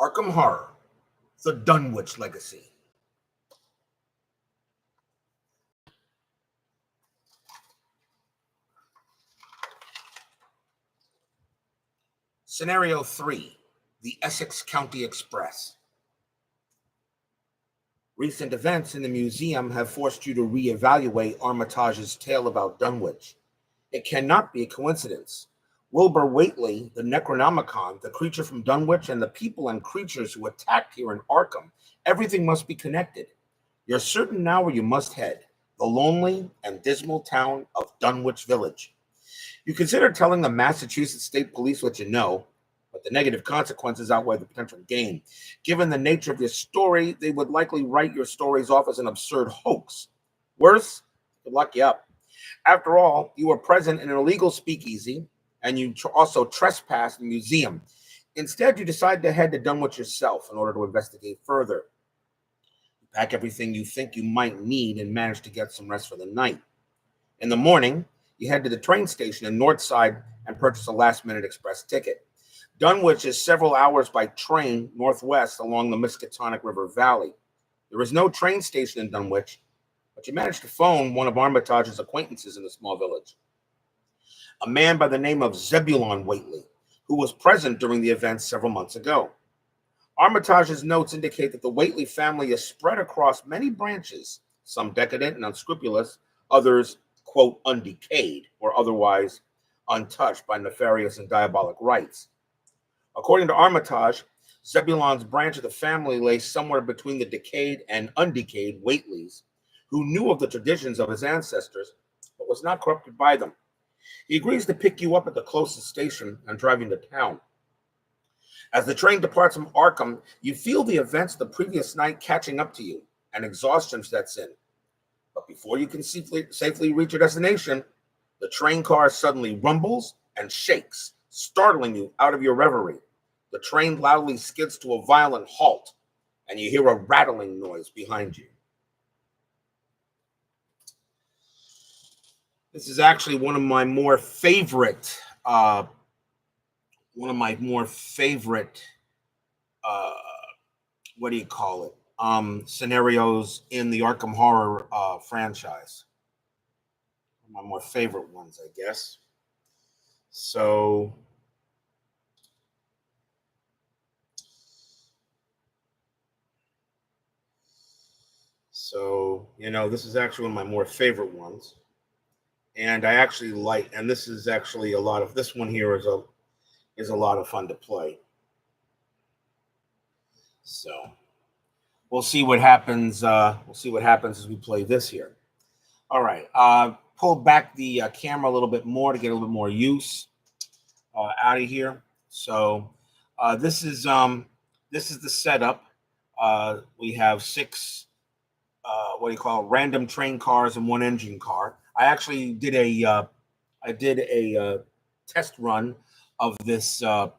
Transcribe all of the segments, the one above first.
Arkham Horror, The Dunwich Legacy. Scenario 3, The Essex County Express. Recent events in the museum have forced you to reevaluate Armitage's tale about Dunwich. It cannot be a coincidence. Wilbur Whately, the Necronomicon, the creature from Dunwich, and the people and creatures who attacked here in Arkham, everything must be connected. You're certain now where you must head, the lonely and dismal town of Dunwich Village. You consider telling the Massachusetts State Police what you know, but the negative consequences outweigh the potential gain. Given the nature of your story, they would likely write your stories off as an absurd hoax. Worse, could lock you up. After all, you were present in an illegal speakeasy, and you also trespassed in the museum. Instead, you decide to head to Dunwich yourself in order to investigate further. You pack everything you think you might need and manage to get some rest for the night. In the morning, you head to the train station in Northside and purchase a last-minute express ticket. Dunwich is several hours by train northwest along the Miskatonic River Valley. There is no train station in Dunwich, but you manage to phone one of Armitage's acquaintances in the small village, a man by the name of Zebulon Whately, who was present during the events several months ago. Armitage's notes indicate that the Whately family is spread across many branches, some decadent and unscrupulous, others, quote, undecayed or otherwise untouched by nefarious and diabolic rites. According to Armitage, Zebulon's branch of the family lay somewhere between the decayed and undecayed Whateleys, who knew of the traditions of his ancestors, but was not corrupted by them. He agrees to pick you up at the closest station and drive you into town. As the train departs from Arkham, you feel the events of the previous night catching up to you, and exhaustion sets in. But before you can safely reach your destination, the train car suddenly rumbles and shakes, startling you out of your reverie. The train loudly skids to a violent halt, and you hear a rattling noise behind you. This is actually one of my more favorite, scenarios in the Arkham Horror franchise. One of my more favorite ones, I guess. So this is actually one of my more favorite ones. And I actually like, and this is actually this one here is a lot of fun to play. So we'll see what happens. We'll see what happens as we play this here. All right. Pull back the camera a little bit more to get a little bit more use out of here. So this is the setup. We have 6 random train cars and 1 engine car. I actually did a test run of this of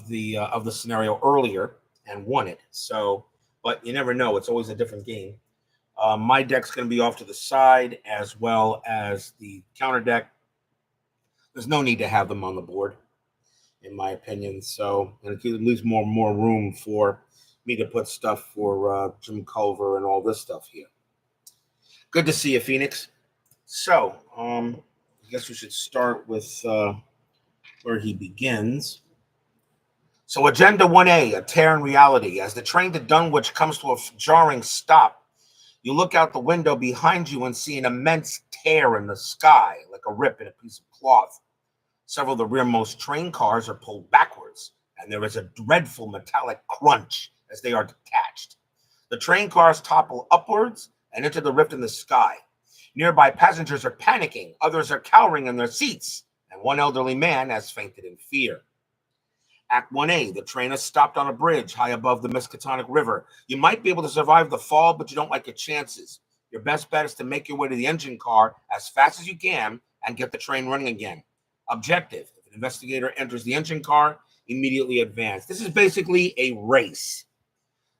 the scenario earlier and won it. So, but you never know; it's always a different game. My deck's going to be off to the side as well as the counter deck. There's no need to have them on the board, in my opinion. So, and it leaves more room for me to put stuff for Jim Culver and all this stuff here. Good to see you, Phoenix. So, I guess we should start with where he begins. So, Agenda 1A, A Tear in Reality. As the train to Dunwich comes to a jarring stop, you look out the window behind you and see an immense tear in the sky, like a rip in a piece of cloth. Several of the rearmost train cars are pulled backwards, and there is a dreadful metallic crunch as they are detached. The train cars topple upwards and into the rift in the sky. Nearby passengers are panicking, others are cowering in their seats, and one elderly man has fainted in fear. Act 1A, the train has stopped on a bridge high above the Miskatonic River. You might be able to survive the fall, but you don't like your chances. Your best bet is to make your way to the engine car as fast as you can and get the train running again. Objective, if an investigator enters the engine car, immediately advance. This is basically a race.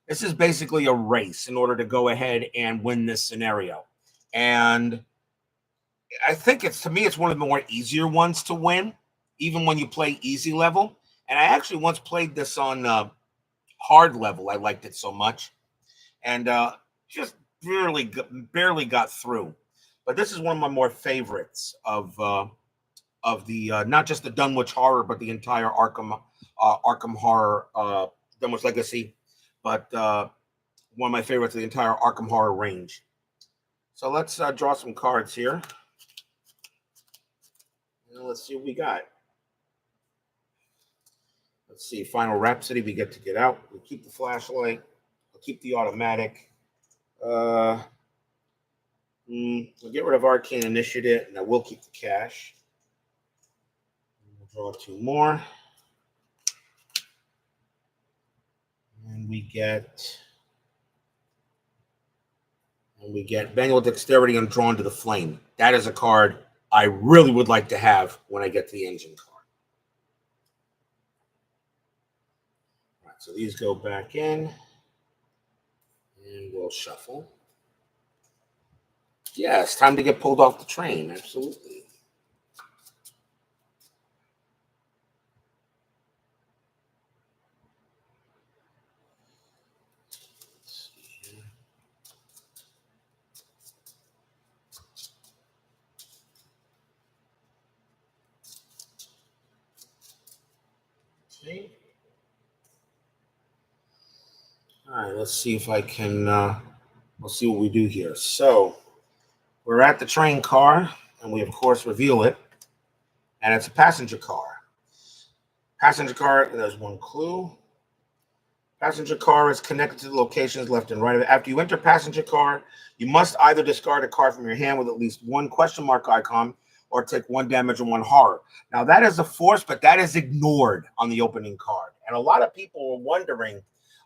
In order to go ahead and win this scenario. And I think it's one of the more easier ones to win, even when you play easy level. And I actually once played this on hard level. I liked it so much, and just barely got through. But this is one of my more favorites of the not just the Dunwich horror, but the entire Arkham horror, Dunwich Legacy, but one of my favorites of the entire Arkham horror range. So let's draw some cards here. And let's see what we got. Let's see, Final Rhapsody, we get out. We keep the flashlight. We'll keep the automatic. We'll get rid of Arcane Initiative, and I will keep the cash. We'll draw two more. And we get Manual Dexterity and Drawn to the Flame. That is a card I really would like to have when I get to the engine card. All right, so these go back in, and we'll shuffle. Yeah, it's time to get pulled off the train. Absolutely. Okay. All right, let's see if I can, we'll see what we do here. So we're at the train car, and we, of course, reveal it, and it's a passenger car. Passenger car, there's one clue. Passenger car is connected to the locations left and right. After you enter passenger car, you must either discard a card from your hand with at least one question mark icon or take one damage and one horror. Now, that is a force, but that is ignored on the opening card. And a lot of people were wondering,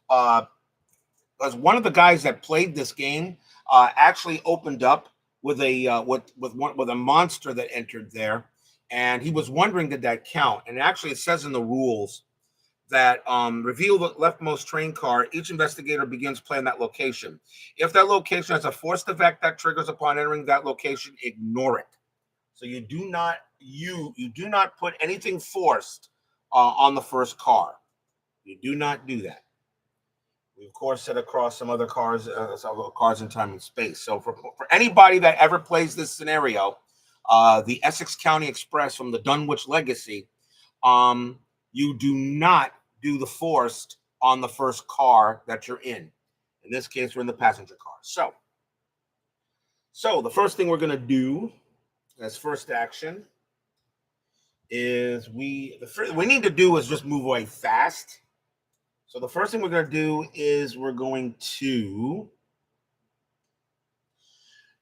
because one of the guys that played this game actually opened up with a with a monster that entered there, and he was wondering, did that count? And actually, it says in the rules that reveal the leftmost train car. Each investigator begins playing that location. If that location has a forced effect that triggers upon entering that location, ignore it. So you do not put anything forced on the first car. You do not do that. We, of course, set across some other cars, cars in time and space. So for anybody that ever plays this scenario, the Essex County Express from the Dunwich Legacy, you do not do the forced on the first car that you're in. In this case, we're in the passenger car. So the first thing we're going to do as first action is we need to do is just move away fast. So the first thing we're going to do is we're going to,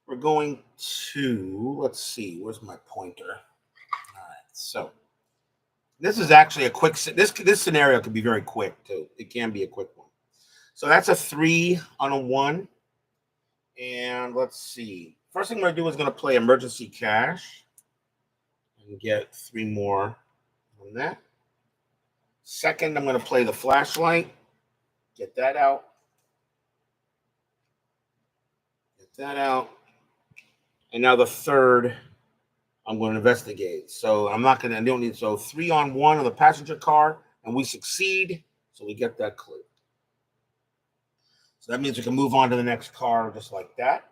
let's see, where's my pointer? All right, so this is actually a quick, this scenario can be very quick too. It can be a quick one. So that's a 3 on a 1. And let's see. First thing I'm going to do is going to play Emergency Cash and get 3 more on that. Second, I'm going to play the Flashlight. Get that out. And now the third, I'm going to investigate. So I don't need, so 3 on 1 on the passenger car, and we succeed. So we get that clue. So that means we can move on to the next car just like that.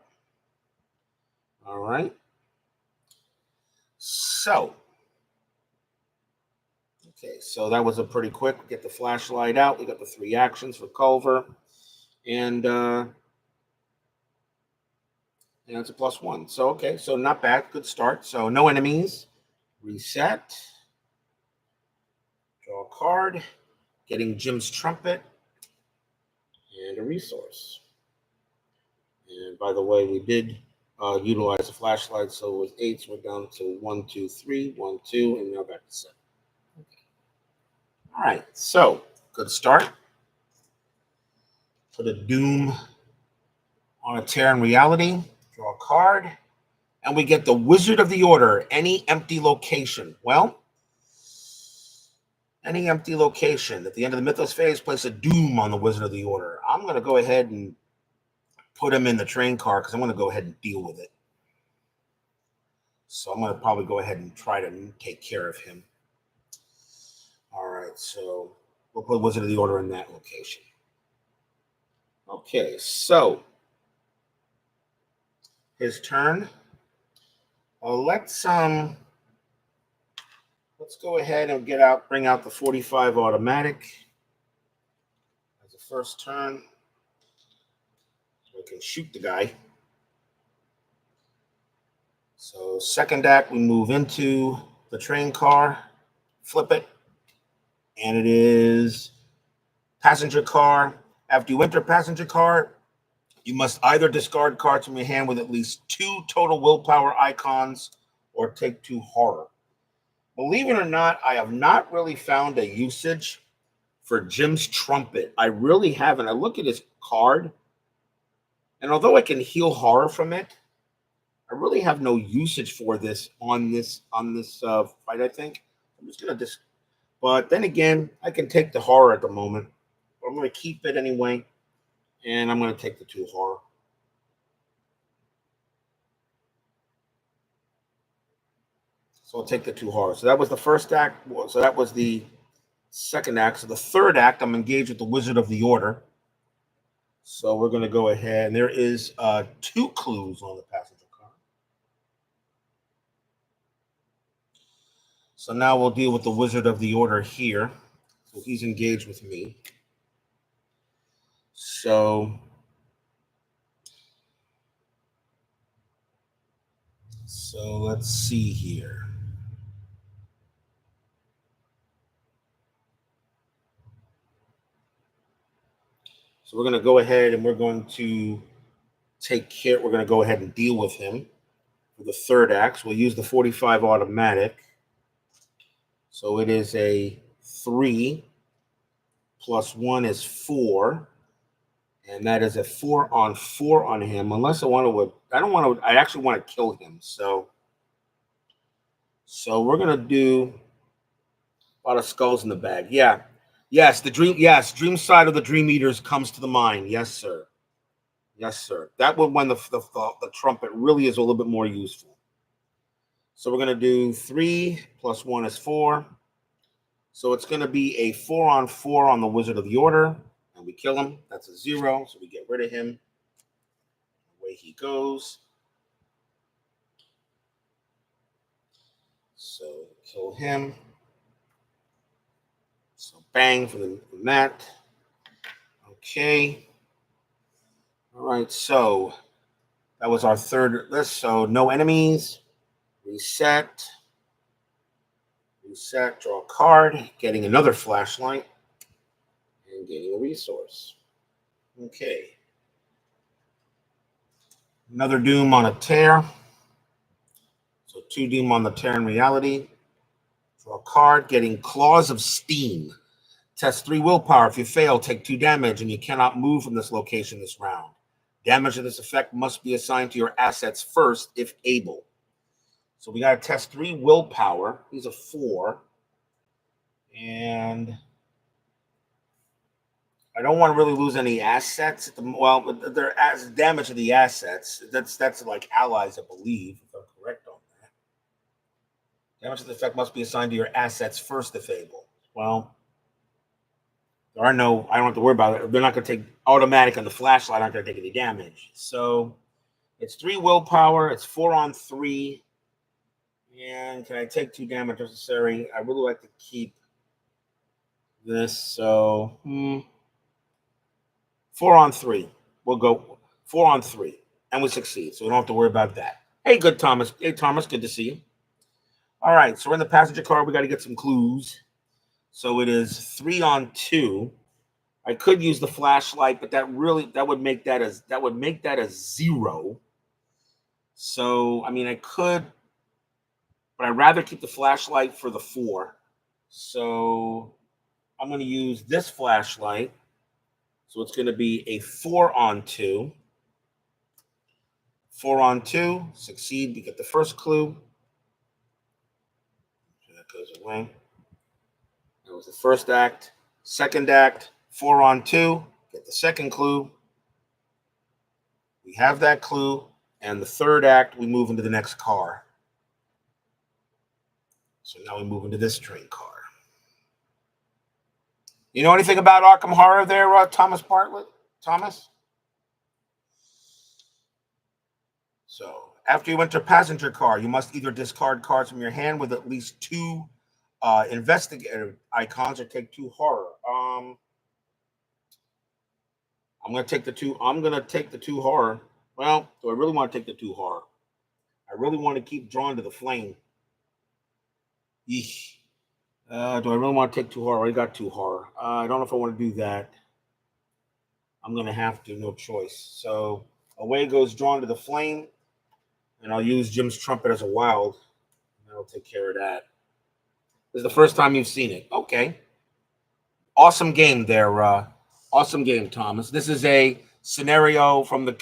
All right. So, okay, so that was a pretty quick. Get the flashlight out. We got the 3 actions for Culver. And it's a +1. So, okay, so not bad. Good start. So no enemies. Reset. Draw a card. Getting Jim's Trumpet. And a resource. And by the way, we did utilize the flashlight, so it was 8. So we're down to 1, 2, 3, 1, 2, and now back to 7. Okay. All right, so good start. Put a Doom on a Tear in Reality. Draw a card, and we get the Wizard of the Order. Any empty location. Well, any empty location. At the end of the Mythos phase, place a Doom on the Wizard of the Order. I'm going to go ahead and put him in the train car because I'm going to go ahead and deal with it. So I'm going to probably go ahead and try to take care of him. All right, so we'll put Wizard of the Order in that location. Okay, so his turn. Let's go ahead and bring out the 45 automatic as a first turn. So we can shoot the guy. So second act, we move into the train car, flip it, and it is passenger car. After you enter passenger car, you must either discard cards from your hand with at least 2 total willpower icons or take 2 horror. Believe it or not, I have not really found a usage for Jim's Trumpet. I really haven't. I look at his card, and although I can heal horror from it, I really have no usage for this on this fight. I think I'm just gonna but then again, I can take the horror at the moment. I'm gonna keep it anyway, and I'm gonna take the 2 horror. So I'll take the 2 horror. So that was the first act. So that was the second act. So the third act, I'm engaged with the Wizard of the Order. So we're going to go ahead, and there is 2 clues on the passenger card. So now we'll deal with the Wizard of the Order here. So he's engaged with me. So let's see here. So we're going to go ahead and we're going to we're going to go ahead and deal with him for the third act. So we'll use the 45 automatic. So it is a 3 plus 1 is 4. And that is a 4-on-4 on him. Unless I actually want to kill him. So we're going to do a lot of skulls in the bag. Yeah. Yes, dream side of the Dream Eaters comes to the mind. Yes, sir. Yes, sir. That would when the trumpet really is a little bit more useful. So we're going to do 3 plus 1 is 4. So it's going to be a 4-on-4 on the Wizard of the Order. And we kill him. That's a 0. So we get rid of him. Away he goes. So kill him. So bang from that. Okay. All right. So that was our third list. So no enemies. Reset. Draw a card. Getting another flashlight. And getting a resource. Okay. Another doom on a tear. So 2 doom on the tear in reality. Draw a card. Getting Claws of Steam. Test 3 willpower. If you fail, take 2 damage, and you cannot move from this location this round. Damage of this effect must be assigned to your assets first, if able. So we got to test 3 willpower. He's a 4. And I don't want to really lose any assets. Well, they're as damage to the assets. That's like allies, I believe, if I'm correct on that. Damage of the effect must be assigned to your assets first, if able. Well, I don't have to worry about it. They're not going to take automatic on the flashlight. Aren't going to take any damage. So it's 3 willpower. It's 4-on-3. And can I take 2 damage necessary? I really like to keep this. So 4-on-3. We'll go 4-on-3. And we succeed. So we don't have to worry about that. Hey, good Thomas. Hey, Thomas. Good to see you. All right. So we're in the passenger car. We got to get some clues. So it is 3-on-2. I could use the flashlight, but that would make that a 0. So I mean, I could, but I'd rather keep the flashlight for the 4. So I'm going to use this flashlight. So it's going to be a 4-on-2. 4-on-2, succeed. We get the first clue. So that goes away. That was the first act. Second act, 4-on-2. Get the second clue. We have that clue. And the third act, we move into the next car. So now we move into this train car. You know anything about Arkham Horror there, Thomas Bartlett? Thomas? So after you enter passenger car, you must either discard cards from your hand with at least two investigator icons or take two horror. I'm gonna take the two. I'm gonna take the two horror. Well, do I really want to take the two horror? I really want to keep drawn to the flame. Yeesh. Do I really want to take two horror? I already got two horror. I don't know if I want to do that. I'm gonna have to. No choice. So away goes drawn to the flame, and I'll use Jim's trumpet as a wild. That'll take care of that. This is the first time you've seen it. Okay. Awesome game there. Awesome game, Thomas. This is a scenario from the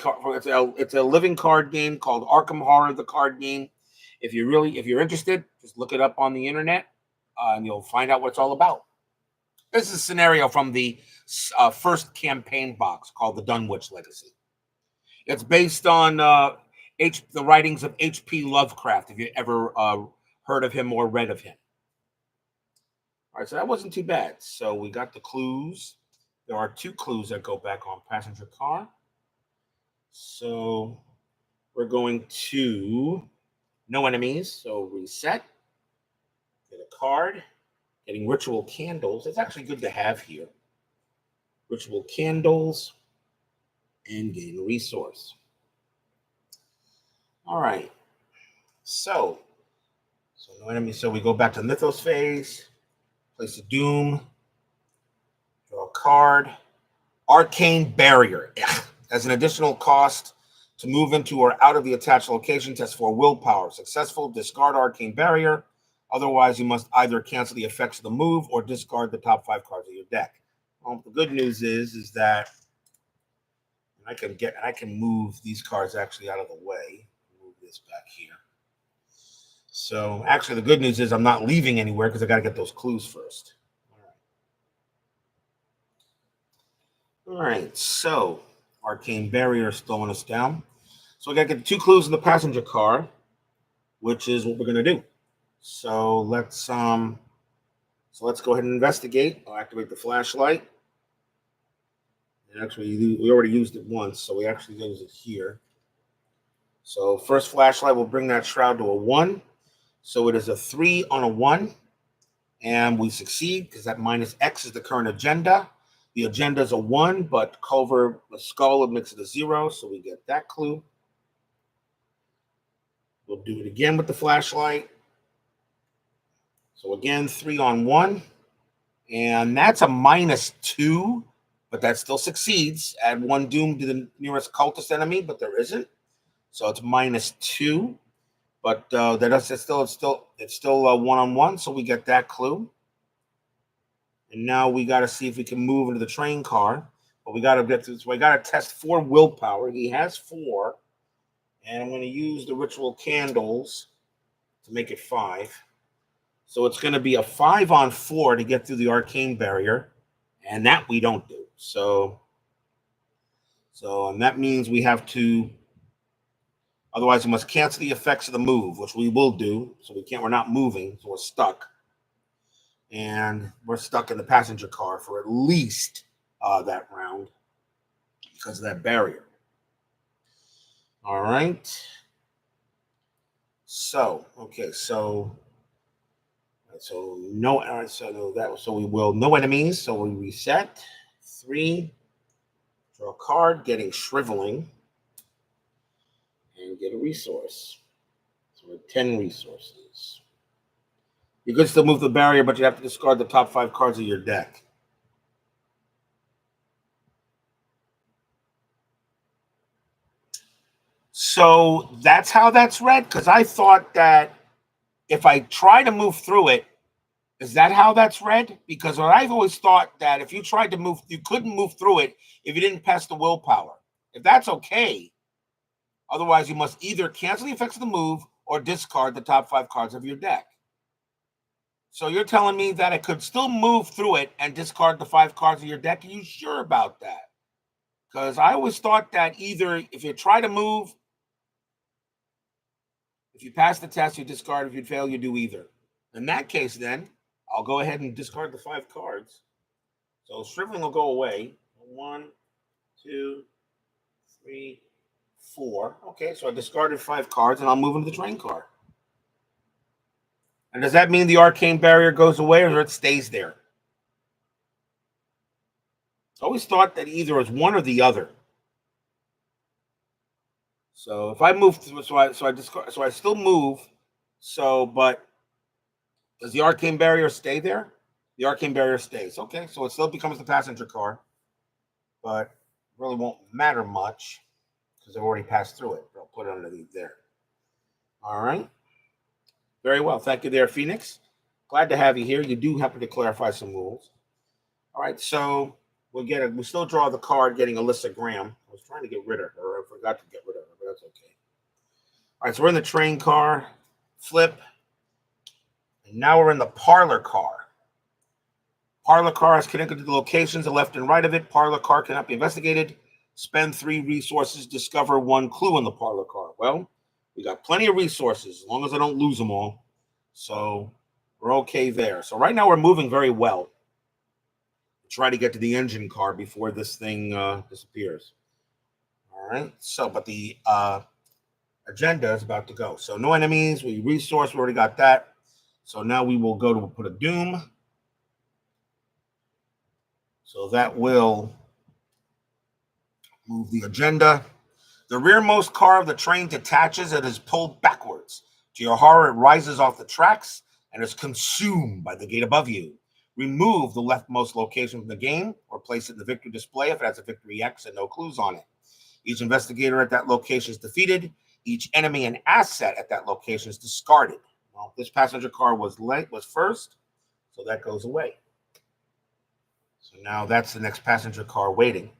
it's a living card game called Arkham Horror, the card game. If you're interested, just look it up on the internet, and you'll find out what it's all about. This is a scenario from the first campaign box called the Dunwich Legacy. It's based on the writings of H.P. Lovecraft. If you ever heard of him or read of him. All right, so that wasn't too bad. So we got the clues. There are two clues that go back on passenger car. So we're going to no enemies. So reset. Get a card. Getting ritual candles. It's actually good to have here. Ritual candles and gain a resource. All right. So no enemies. So we go back to Mythos phase. Place a doom. Draw a card. Arcane Barrier. As an additional cost to move into or out of the attached location, test for willpower. Successful, discard Arcane Barrier. Otherwise, you must either cancel the effects of the move or discard the top 5 cards of your deck. Well, the good news is that I can move these cards actually out of the way. Move this back here. So actually, the good news is I'm not leaving anywhere because I got to get those clues first. All right, so Arcane Barrier is slowing us down. So we got to get 2 clues in the passenger car, which is what we're going to do. So let's go ahead and investigate. I'll activate the flashlight. And actually, we already used it once, so we actually use it here. So first flashlight will bring that shroud to a 1. So it is a 3 on a 1. And we succeed because that minus X is the current agenda. The agenda is a 1, but Culver, the skull, makes it a 0, so we get that clue. We'll do it again with the flashlight. So again, 3 on 1. And that's a -2, but that still succeeds. Add 1 doom to the nearest cultist enemy, but there isn't. So it's -2. But it's still a 1-on-1, so we get that clue. And now we got to see if we can move into the train car. But we got to get to this. So we got to test 4 willpower. He has 4. And I'm going to use the ritual candles to make it 5. So it's going to be a 5 on 4 to get through the arcane barrier. And that we don't do. So and that means we have to, otherwise we must cancel the effects of the move, which we will do. So we're not moving, so we're stuck. And we're stuck in the passenger car for at least that round because of that barrier. All right. So no. All right. So we will no enemies. So we reset 3, draw a card, getting shriveling, and get a resource. So we're 10 resources. You could still move the barrier, but you have to discard the top 5 cards of your deck. So that's how that's read? Because I thought that if I try to move through it, is that how that's read? Because I've always thought that if you tried to move, you couldn't move through it if you didn't pass the willpower. If that's okay, otherwise you must either cancel the effects of the move or discard the top 5 cards of your deck. So you're telling me that I could still move through it and discard the 5 cards of your deck? Are you sure about that? Because I always thought that either if you try to move, if you pass the test, you discard. If you fail, you do either. In that case, then, I'll go ahead and discard the 5 cards. So shriveling will go away. 1, 2, 3, 4. Okay, so I discarded 5 cards, and I'll move into the train car. And does that mean the arcane barrier goes away, or it stays there? I always thought that either was one or the other. So if I move, so I still move. So, but does the arcane barrier stay there? The arcane barrier stays. Okay, so it still becomes the passenger car, but really won't matter much because I've already passed through it. I'll put it underneath there. All right. Very well. Thank you there, Phoenix. Glad to have you here. You do happen to clarify some rules. All right, so we still draw the card getting Alyssa Graham. I was trying to get rid of her. I forgot to get rid of her, but that's okay. All right, so we're in the train car, flip, and now we're in the parlor car. Parlor car is connected to the locations to the left and right of it. Parlor car cannot be investigated. Spend 3 resources, discover 1 clue in the parlor car. Well, we got plenty of resources, as long as I don't lose them all. So we're okay there. So right now we're moving very well. Try to get to the engine car before this thing disappears. All right. So, but the agenda is about to go. So no enemies. We resource. We already got that. So now we will go to put a doom. So that will move the agenda. The rearmost car of the train detaches and is pulled backwards. To your horror, it rises off the tracks and is consumed by the gate above you. Remove the leftmost location from the game or place it in the victory display if it has a victory X and no clues on it. Each investigator at that location is defeated. Each enemy and asset at that location is discarded. Well, this passenger car was first, so that goes away. So now that's the next passenger car waiting.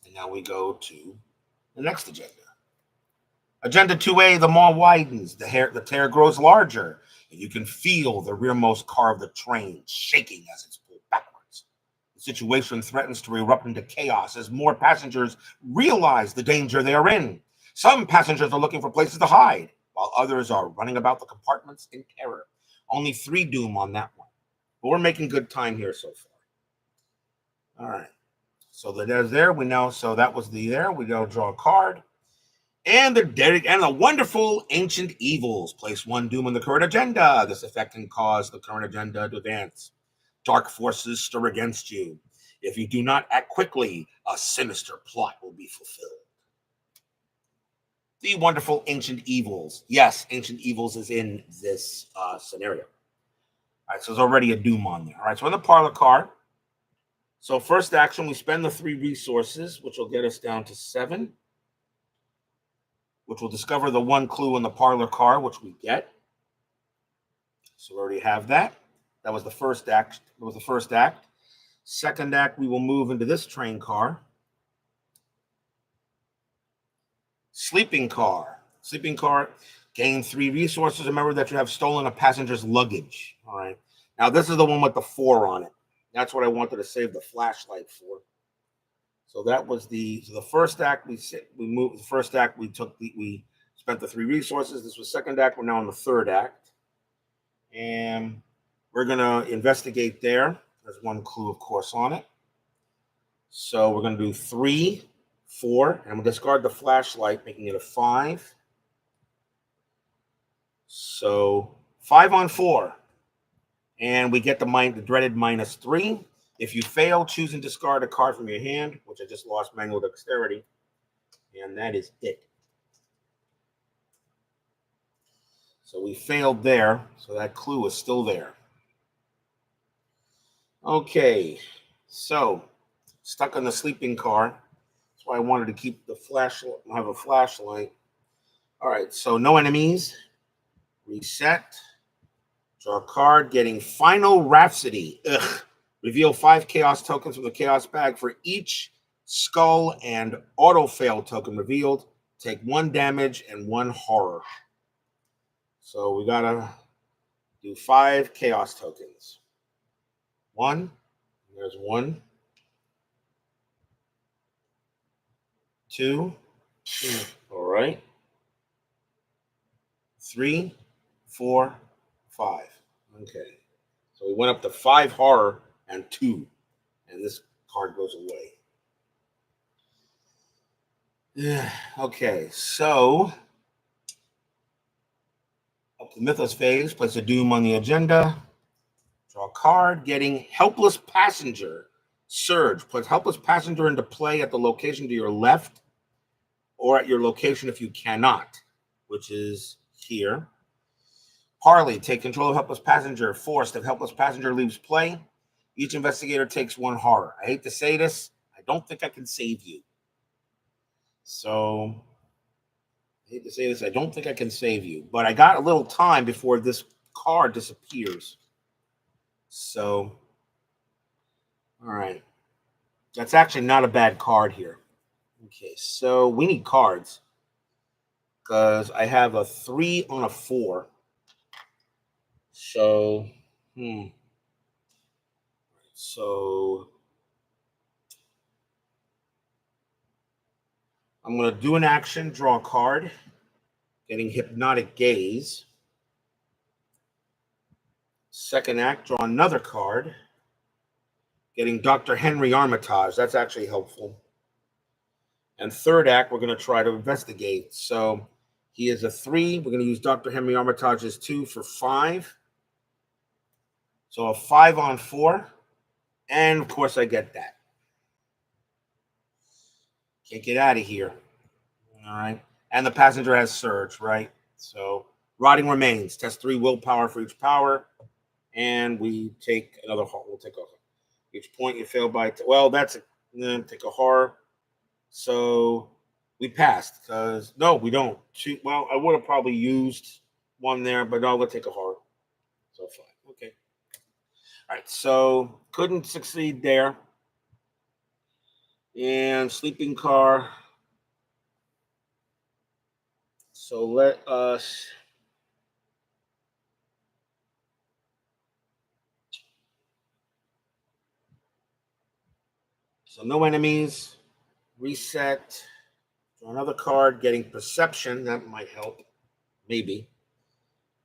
And now we go to the next agenda. Agenda 2A, the mall widens, the tear grows larger, and you can feel the rearmost car of the train shaking as it's pulled backwards. The situation threatens to erupt into chaos as more passengers realize the danger they are in. Some passengers are looking for places to hide, while others are running about the compartments in terror. Only 3 doom on that one. But we're making good time here so far. All right. So there's there. So that was there. We go draw a card. And the wonderful ancient evils. Place 1 doom on the current agenda. This effect can cause the current agenda to advance. Dark forces stir against you. If you do not act quickly, a sinister plot will be fulfilled. The wonderful ancient evils. Yes, ancient evils is in this scenario. All right, so there's already a doom on there. All right, so in the parlor car. So first action, we spend the 3 resources, which will get us down to 7. Which will discover the 1 clue in the parlor car, which we get. So we already have that. That was the first act. Second act, we will move into this train car. Sleeping car. Gain 3 resources. Remember that you have stolen a passenger's luggage. All right. Now this is the one with the 4 on it. That's what I wanted to save the flashlight for. So that was the first act. We moved the first act. We spent the 3 resources. This was second act. We're now in the third act, and we're gonna investigate there. There's 1 clue, of course, on it. So we're gonna do 3, 4, and we'll discard the flashlight, making it a 5. So 5 on 4, and we get the dreaded -3. If you fail, choose and discard a card from your hand, which I just lost manual dexterity. And that is it. So we failed there. So that clue is still there. Okay. So stuck in the sleeping car. That's why I wanted to keep the flashlight, have a flashlight. All right. So no enemies. Reset. Draw a card. Getting Final Rhapsody. Ugh. Reveal 5 chaos tokens from the chaos bag for each skull and auto fail token revealed. Take 1 damage and 1 horror. So we gotta do 5 chaos tokens. 1. There's 1. 2. All right. 3, 4, 5. Okay. So we went up to 5 horror and 2. And this card goes away. Yeah. Okay, so up to the Mythos phase, place a doom on the agenda. Draw a card, getting helpless passenger. Surge. Put helpless passenger into play at the location to your left or at your location if you cannot, which is here. Parley. Take control of helpless passenger. Forced. If helpless passenger leaves play, each investigator takes one horror. I hate to say this. I don't think I can save you. So, I hate to say this. I don't think I can save you. But I got a little time before this card disappears. So, all right. That's actually not a bad card here. Okay, so we need cards because I have a 3 on a 4. So, so I'm going to do an action, draw a card, getting hypnotic gaze. Second act, draw another card, getting Dr. Henry Armitage. That's actually helpful. And third act, we're going to try to investigate. So he is a 3. We're going to use Dr. Henry Armitage's 2 for 5. So a 5 on 4. And of course, I get that. Can't get out of here. All right. And the passenger has surge, right? So rotting remains. Test 3 willpower for each power. And we take another horror. We'll take a each point you fail by. Well, that's take a horror. So we passed because no, we don't. Well, I would have probably used one there, but no, we'll take a horror. So fine. Okay. All right. So couldn't succeed there. And sleeping car. So let us. So no enemies. Reset. Draw another card. Getting perception. That might help. Maybe.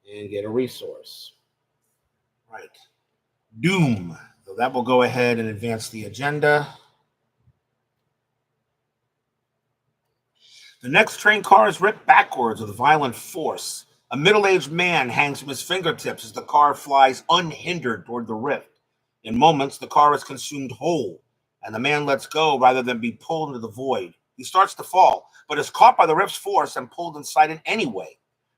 And get a resource. Right. Doom. So that will go ahead and advance the agenda. The next train car is ripped backwards with violent force. A middle-aged man hangs from his fingertips as the car flies unhindered toward the rift. In moments, the car is consumed whole, and the man lets go rather than be pulled into the void. He starts to fall, but is caught by the rift's force and pulled inside it anyway.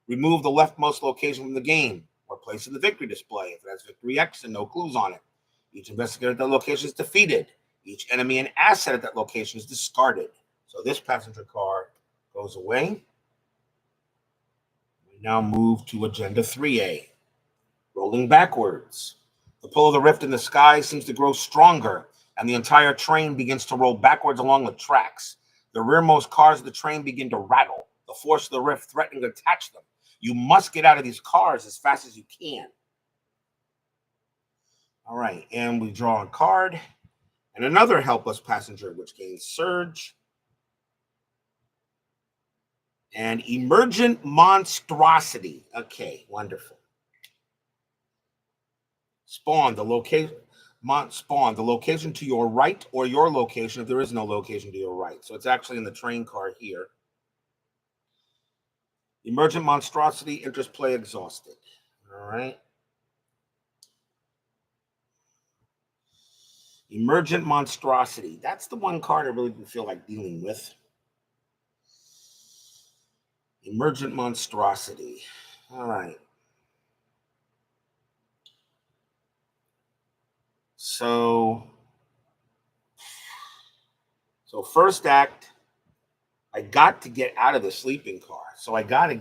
Remove the leftmost location from the game, or place in the victory display if it has victory X and no clues on it. Each investigator at that location is defeated. Each enemy and asset at that location is discarded. So this passenger car goes away. We now move to Agenda 3A. Rolling backwards. The pull of the rift in the sky seems to grow stronger, and the entire train begins to roll backwards along the tracks. The rearmost cars of the train begin to rattle, the force of the rift threatening to attach them. You must get out of these cars as fast as you can. All right, and we draw a card, and another helpless passenger, which gains surge. And emergent monstrosity. Okay, wonderful. Spawn the location. Spawn the location to your right or your location if there is no location to your right. So it's actually in the train car here. Emergent monstrosity, interest play exhausted. All right. Emergent monstrosity. That's the one card I really didn't feel like dealing with. Emergent monstrosity. All right. So first act, I got to get out of the sleeping car. So I got to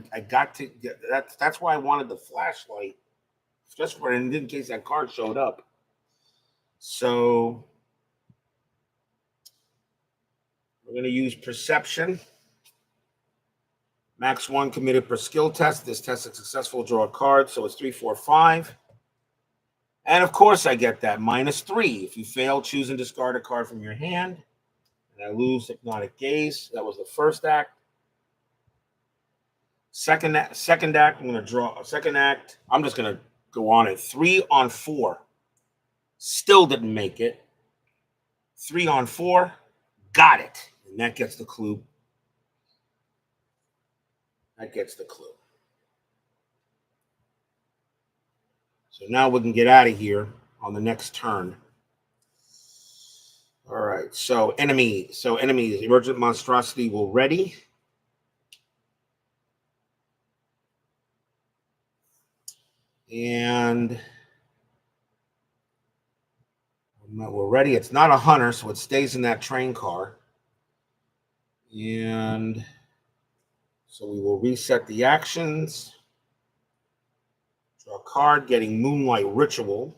get that's why I wanted the flashlight, just for in case that car showed up. So we're going to use perception. Max 1 committed per skill test. This test is successful. Draw a card. So it's 3, 4, 5. And of course, I get that -3. If you fail, choose and discard a card from your hand. And I lose hypnotic gaze. That was the first act. Second act, I'm going to draw a second act. I'm just going to go on it. 3 on 4. Still didn't make it. 3 on 4. Got it. And that gets the clue. That gets the clue. So now we can get out of here on the next turn. All right. So enemy. Emergent monstrosity will ready. And we're ready. It's not a hunter, so it stays in that train car. And so we will reset the actions. Draw a card, getting Moonlight Ritual.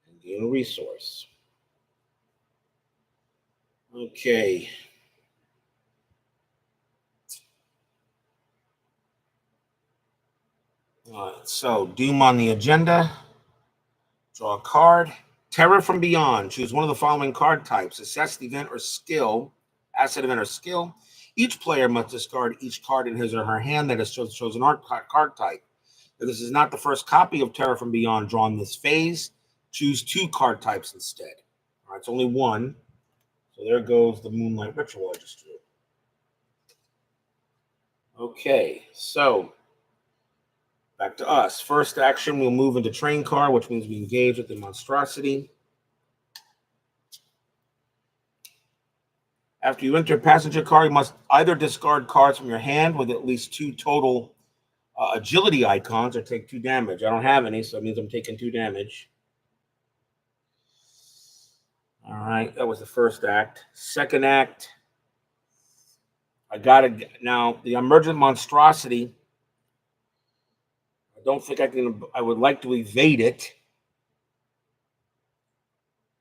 And gain a resource. Okay. All right, so Doom on the agenda. Draw a card. Terror from Beyond. Choose one of the following card types. Assess event or skill. Asset, event, or skill. Each player must discard each card in his or her hand that has chosen an card type. If this is not the first copy of Terror from Beyond drawn this phase, choose 2 card types instead. All right, it's only one. So there goes the Moonlight Ritual I just drew. Okay, so back to us. First action, we'll move into train car, which means we engage with the monstrosity. After you enter passenger car, you must either discard cards from your hand with at least 2 total agility icons or take 2 damage. I don't have any, so it means I'm taking 2 damage. All right, that was the first act. Second act, I got to now the emergent monstrosity. I don't think I can. I would like to evade it.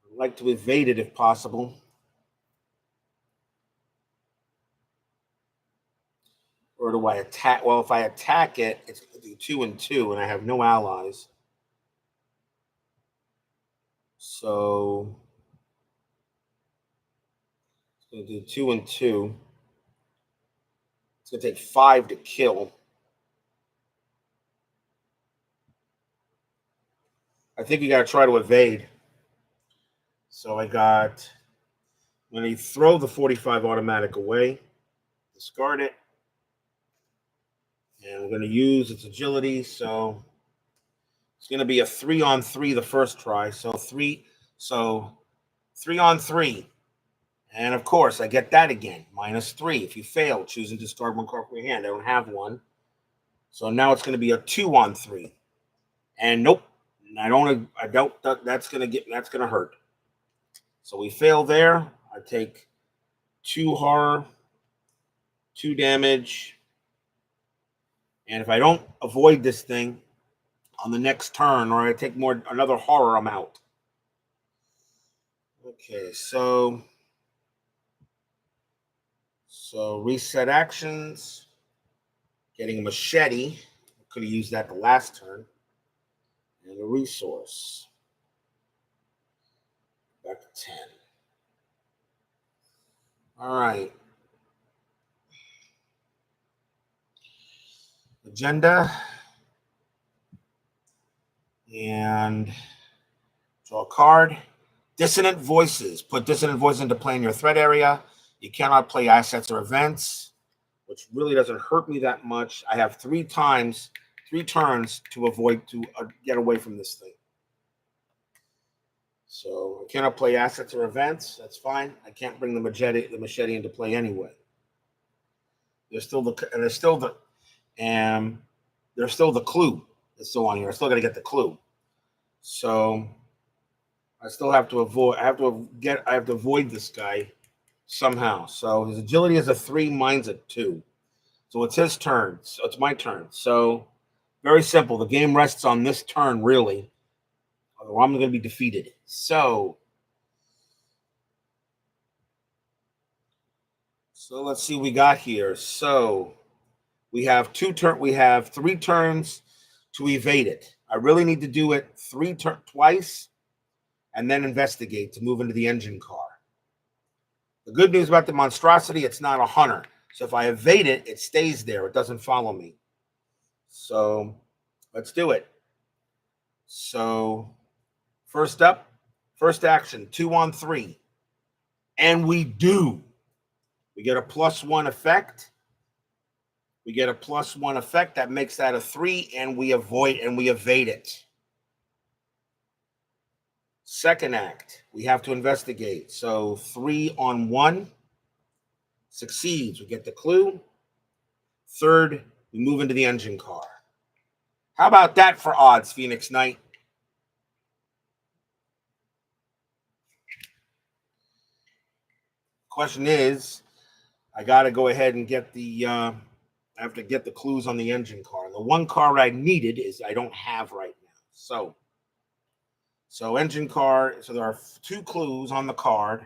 I'd like to evade it if possible. Or do I attack? Well, if I attack it, it's going to do 2 and 2, and I have no allies. So it's going to do 2 and 2. It's going to take 5 to kill. I think you got to try to evade. So I'm going to throw the 45 automatic away, discard it, and we're going to use its agility. So it's going to be a 3-on-3 the first try. So 3 on 3. And of course, I get that again, -3. If you fail, choose and discard 1 card from your hand. I don't have one. So now it's going to be a 2-on-3. And nope, that's going to hurt. So we fail there. I take 2 horror, 2 damage. And if I don't avoid this thing on the next turn, or I take another horror, I'm out. Okay, so reset actions. Getting a machete. Could have used that the last turn. And a resource. Back to 10. All right. Agenda. And draw a card. Dissonant Voices. Put Dissonant Voices into play in your threat area. You cannot play assets or events, which really doesn't hurt me that much. I have 3 turns to get away from this thing. So I cannot play assets or events. That's fine. I can't bring the machete into play anyway. There's still the clue that's still on here. I still got to get the clue. So I still have to avoid. I have to avoid this guy somehow. So his agility is a 3, mine's a 2. So it's his turn. So it's my turn. So very simple. The game rests on this turn, really. Or I'm going to be defeated. So let's see what we got here. So we have 3 turns to evade it. I really need to do it twice and then investigate to move into the engine car. The good news about the monstrosity, it's not a hunter. So if I evade it, it stays there. It doesn't follow me. So let's do it. So first action, 2-on-3. And we do. We get a +1 effect. We get a +1 effect. That makes that a 3, and we evade it. Second act, we have to investigate. So 3 on 1 succeeds. We get the clue. Third, we move into the engine car. How about that for odds, Phoenix Knight? Question is, I got to go ahead and get I have to get the clues on the engine car. The one car I needed is I don't have right now. So engine car, so there are 2 clues on the card.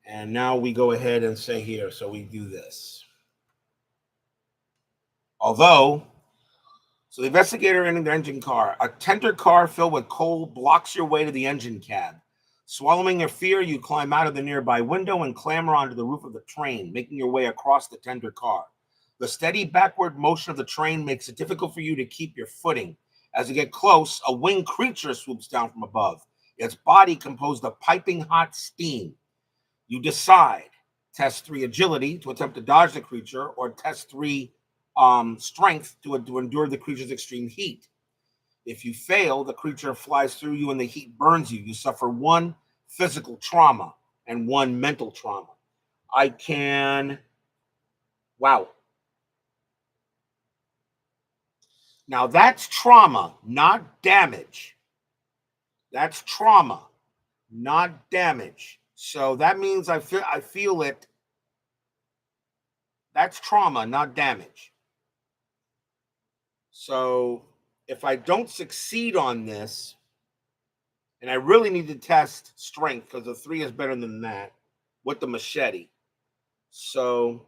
And now we go ahead and say here, so we do this. So the investigator in the engine car, a tender car filled with coal blocks your way to the engine cab. Swallowing your fear, you climb out of the nearby window and clamber onto the roof of the train, making your way across the tender car. The steady backward motion of the train makes it difficult for you to keep your footing. As you get close, a winged creature swoops down from above, its body composed of piping hot steam. You decide, test 3 agility to attempt to dodge the creature, or test 3 strength to endure the creature's extreme heat. If you fail, the creature flies through you and the heat burns you. You suffer 1 physical trauma and 1 mental trauma. Wow. Now that's trauma, not damage. That's trauma, not damage. So that means I feel it. That's trauma, not damage. So if I don't succeed on this, and I really need to test strength because the 3 is better than that with the machete. So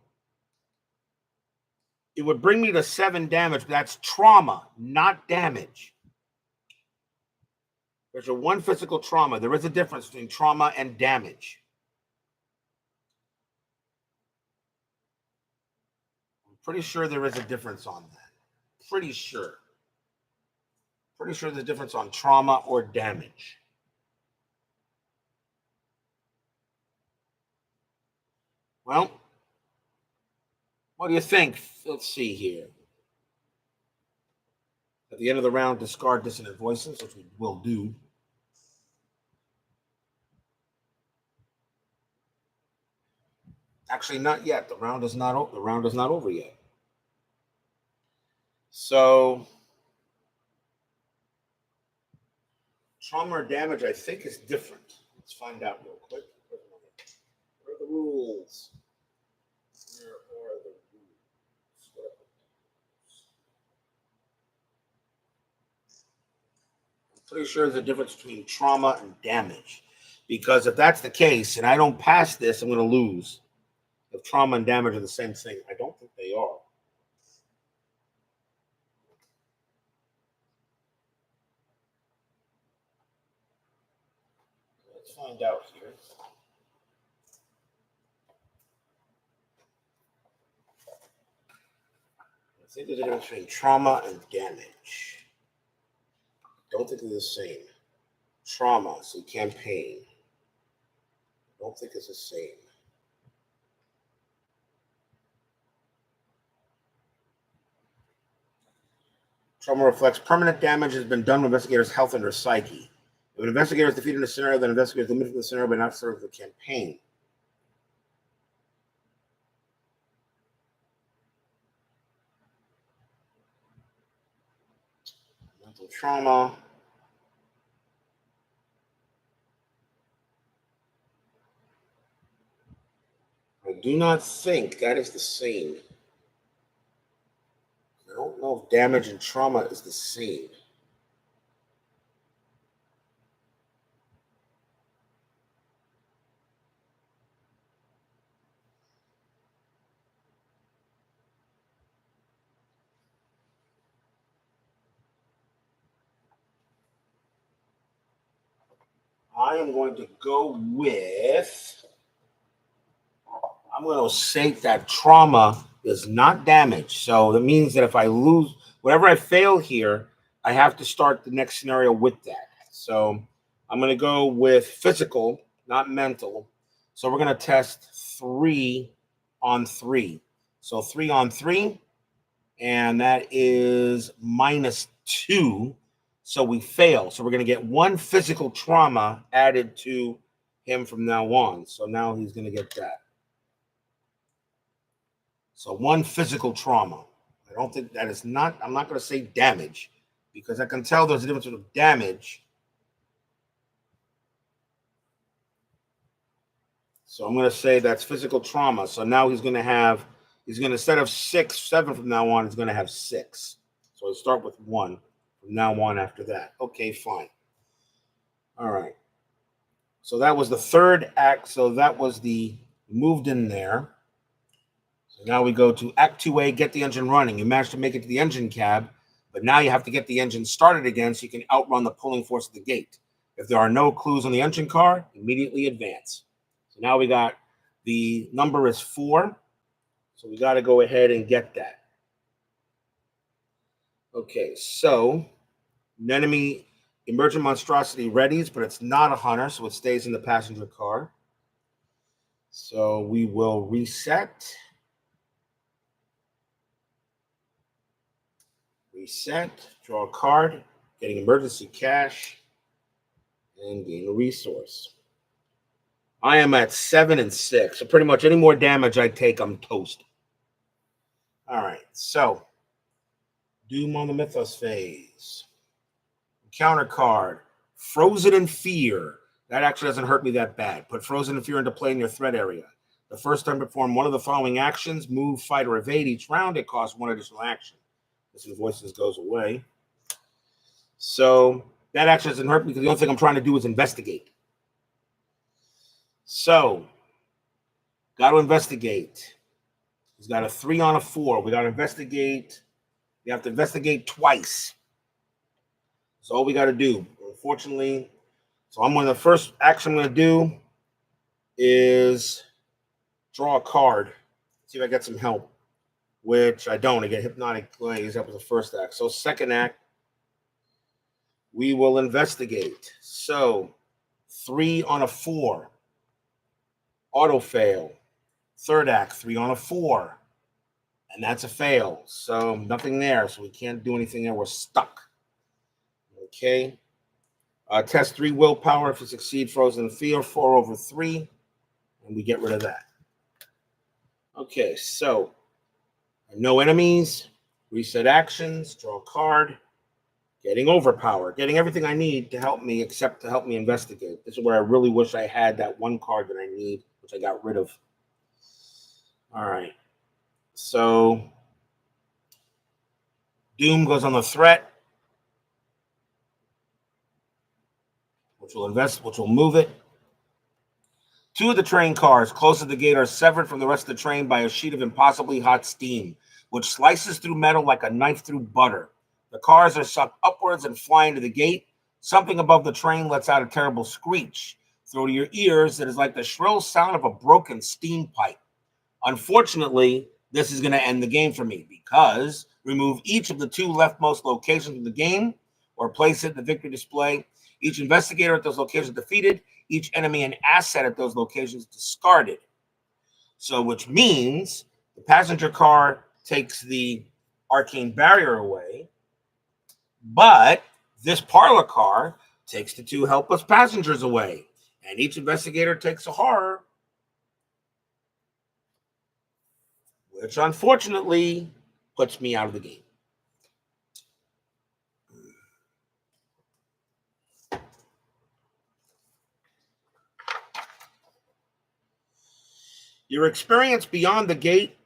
it would bring me to 7 damage, but that's trauma, not damage. There's a 1 physical trauma. There is a difference between trauma and damage. I'm pretty sure there is a difference on that. Pretty sure there's a difference on trauma or damage. Well, what do you think? Let's see here. At the end of the round, discard dissonant voices, which we will do. Actually, not yet. The round is not over yet. So trauma or damage, I think, is different. Let's find out real quick. What are the rules? Where are the rules? I'm pretty sure there's a difference between trauma and damage. Because if that's the case, and I don't pass this, I'm going to lose. If trauma and damage are the same thing, I don't think they are. Let's find out here. I think there's a difference between trauma and damage. Don't think they're the same. Trauma, so campaign. Don't think it's the same. Trauma reflects permanent damage has been done to investigators' health and their psyche. If an investigator is defeated in a scenario, then investigators limited to the scenario but not serve the campaign. Mental trauma. I do not think that is the same. I don't know if damage and trauma is the same. I am going to go with. I'm going to say that trauma is not damage. So that means that if I lose, whatever I fail here, I have to start the next scenario with that. So I'm going to go with physical, not mental. So we're going to test 3 on 3. So 3 on 3, and that is -2. So we fail. So we're going to get 1 physical trauma added to him from now on. So now he's going to get that. So 1 physical trauma. I don't think that is not, I'm not going to say damage, because I can tell there's a difference between damage. So I'm going to say that's physical trauma. So now he's going to, instead of 6, 7 from now on, he's going to have 6. So I start with 1 from now on after that. Okay, fine. All right. So that was the 3rd act. So that was the moved in there. So now we go to Act 2A, get the engine running. You managed to make it to the engine cab, but now you have to get the engine started again so you can outrun the pulling force of the gate. If there are no clues on the engine car, immediately advance. So now we got the number is 4. So we got to go ahead and get that. Okay, so an enemy emergent monstrosity readies, but it's not a hunter, so it stays in the passenger car. So we will reset. Reset, draw a card, getting emergency cash, and gain a resource. I am at 7 and 6. So pretty much any more damage I take, I'm toast. All right, so Doom on the Mythos phase. Counter card, Frozen in Fear. That actually doesn't hurt me that bad. Put Frozen in Fear into play in your threat area. The first time perform one of the following actions: move, fight, or evade each round. It costs 1 additional action. This voices goes away. So that actually doesn't hurt me because the only thing I'm trying to do is investigate. So, got to investigate. He's got a 3 on a 4. We got to investigate. We have to investigate twice. That's all we got to do. Unfortunately, so the first action I'm going to do is draw a card. See if I get some help, which I don't. I get Hypnotic Glaze. That was the first act. So second act, we will investigate. So 3 on a 4. Auto fail. Third act, 3 on a 4. And that's a fail. So nothing there. So we can't do anything there. We're stuck. Okay. Test 3 willpower. If you succeed, Frozen in Fear, 4 over 3. And we get rid of that. Okay, so no enemies. Reset actions. Draw a card. Getting overpower. Getting everything I need to help me, except to help me investigate. This is where I really wish I had that 1 card that I need, which I got rid of. All right. So Doom goes on the threat, which will move it. 2 of the train cars close to the gate are severed from the rest of the train by a sheet of impossibly hot steam, which slices through metal like a knife through butter. The cars are sucked upwards and fly into the gate. Something above the train lets out a terrible screech. Through your ears, that is like the shrill sound of a broken steam pipe. Unfortunately, this is going to end the game for me because remove each of the 2 leftmost locations of the game or place it in the victory display. Each investigator at those locations defeated. Each enemy and asset at those locations discarded. So, which means the passenger car takes the arcane barrier away, but this parlor car takes the 2 helpless passengers away. And each investigator takes a horror, which unfortunately puts me out of the game. Your experience beyond the gate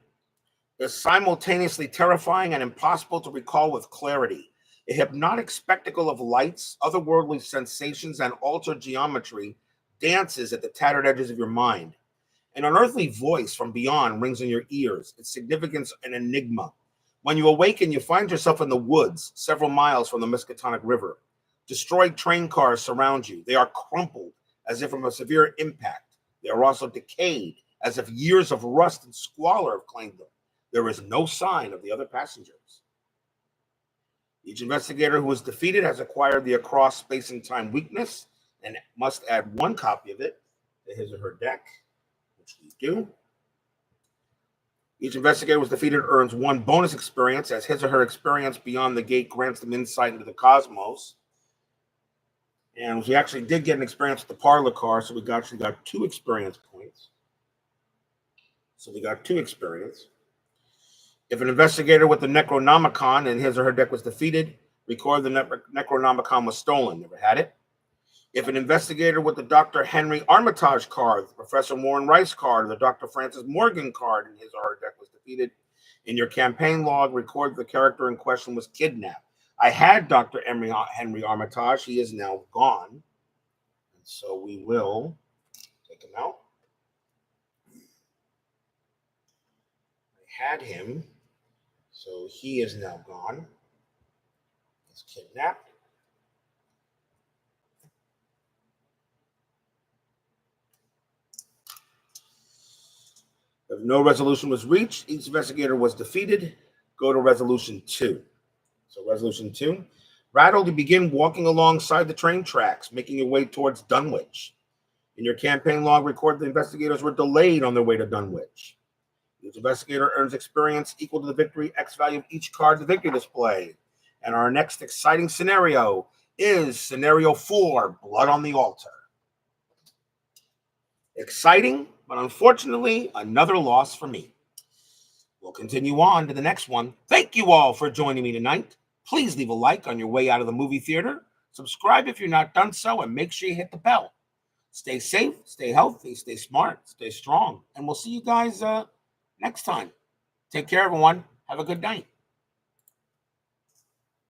is simultaneously terrifying and impossible to recall with clarity. A hypnotic spectacle of lights, otherworldly sensations, and altered geometry dances at the tattered edges of your mind. An unearthly voice from beyond rings in your ears, its significance an enigma. When you awaken, you find yourself in the woods, several miles from the Miskatonic River. Destroyed train cars surround you. They are crumpled as if from a severe impact. They are also decayed, as if years of rust and squalor have claimed them. There is no sign of the other passengers. Each investigator who is defeated has acquired the across space and time weakness and must add 1 copy of it to his or her deck. which we do. Each investigator was defeated earns 1 bonus experience, as his or her experience beyond the gate grants them insight into the cosmos. And we actually did get an experience with the parlor car, so we actually got 2 experience points. So we got 2 experience. If an investigator with the Necronomicon and his or her deck was defeated, record the Necronomicon was stolen. Never had it. If an investigator with the Dr. Henry Armitage card, the Professor Warren Rice card, or the Dr. Francis Morgan card in his or her deck was defeated, in your campaign log, record the character in question was kidnapped. I had Dr. Henry Armitage. He is now gone. And so we will take him out. I had him. So he is now gone. He's kidnapped. If no resolution was reached, each investigator was defeated. Go to resolution 2. So resolution 2. Rattle to begin walking alongside the train tracks, making your way towards Dunwich. In your campaign log, record the investigators were delayed on their way to Dunwich. Each investigator earns experience equal to the victory X value of each card in the victory display. And our next exciting scenario is scenario 4, Blood on the Altar. Exciting, but unfortunately, another loss for me. We'll continue on to the next one. Thank you all for joining me tonight. Please leave a like on your way out of the movie theater. Subscribe if you're not done so, and make sure you hit the bell. Stay safe, stay healthy, stay smart, stay strong, and we'll see you guys next time. Take care, everyone. Have a good night.